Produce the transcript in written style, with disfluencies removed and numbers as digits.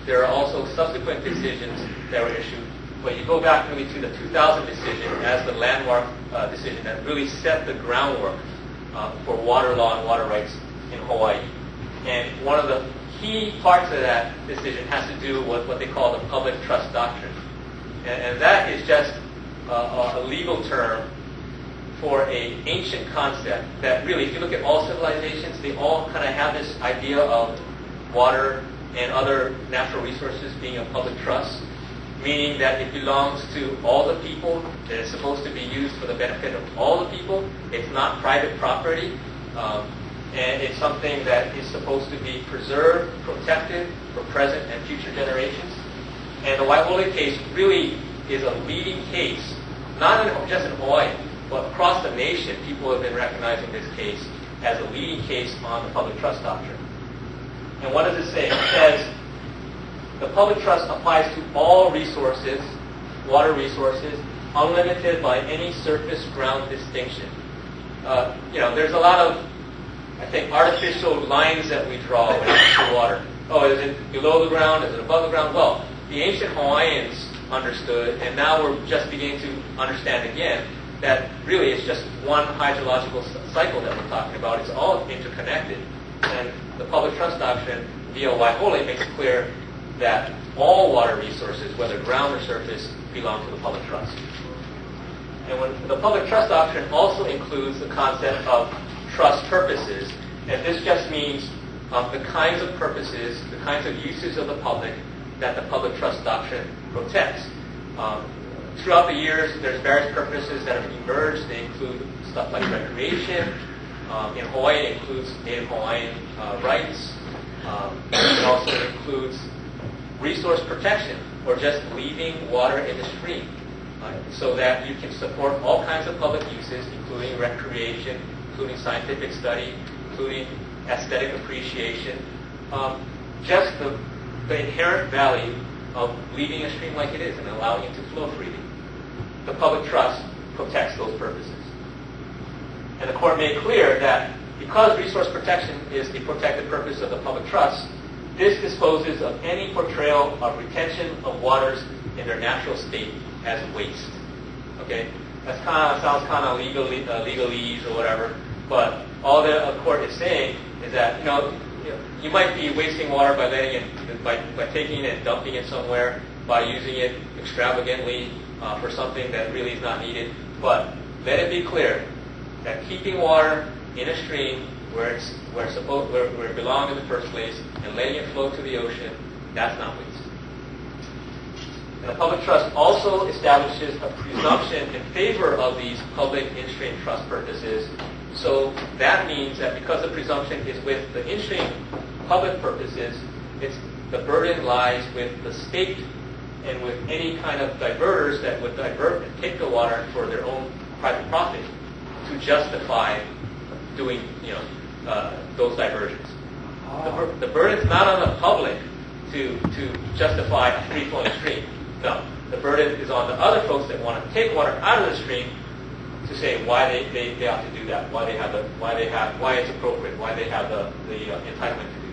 there are also subsequent decisions that were issued. But you go back maybe to the 2000 decision as the landmark decision that really set the groundwork for water law and water rights in Hawaii. And one of the key parts of that decision has to do with what they call the Public Trust Doctrine. And that is just a legal term for an ancient concept that really, if you look at all civilizations, they all kind of have this idea of water and other natural resources being a public trust, meaning that it belongs to all the people, that it's supposed to be used for the benefit of all the people. It's not private property, and it's something that is supposed to be preserved, protected for present and future generations. And the Waiahole case really is a leading case, not just in Hawaii, but across the nation. People have been recognizing this case as a leading case on the public trust doctrine. And what does it say? It says the public trust applies to all resources, water resources, unlimited by any surface-ground distinction. There's a lot of, I think, artificial lines that we draw when it comes to water. Oh, is it below the ground? Is it above the ground? Well, the ancient Hawaiians understood, and now we're just beginning to understand again, that really it's just one hydrological cycle that we're talking about. It's all interconnected. And the public trust doctrine via Waiahole makes it clear that all water resources, whether ground or surface, belong to the public trust. And when the public trust doctrine also includes the concept of trust purposes, and this just means the kinds of purposes, the kinds of uses of the public that the public trust doctrine protects. Throughout the years, there's various purposes that have emerged. They include stuff like recreation. In Hawaii, it includes Native Hawaiian rights. It also includes resource protection, or just leaving water in the stream, so that you can support all kinds of public uses, including recreation, including scientific study, including aesthetic appreciation. Just the inherent value of leaving a stream like it is and allowing it to flow freely. The public trust protects those purposes. And the court made clear that because resource protection is the protected purpose of the public trust, this disposes of any portrayal of retention of waters in their natural state as waste. Okay, that sounds kind of legalese or whatever, but all the court is saying is that you might be wasting water by letting it, by taking it and dumping it somewhere, by using it extravagantly for something that really is not needed. But let it be clear that keeping water in a stream where it belonged in the first place and letting it flow to the ocean, that's not waste. And the public trust also establishes a presumption in favor of these public in-stream trust purposes. So that means that because the presumption is with the in-stream public purposes, the burden lies with the state and with any kind of diverters that would divert and take the water for their own private profit to justify doing those diversions. The burden is not on the public to justify a free-flowing stream. No, the burden is on the other folks that want to take water out of the stream to say why they ought to do that, why it's appropriate, why they have the entitlement to do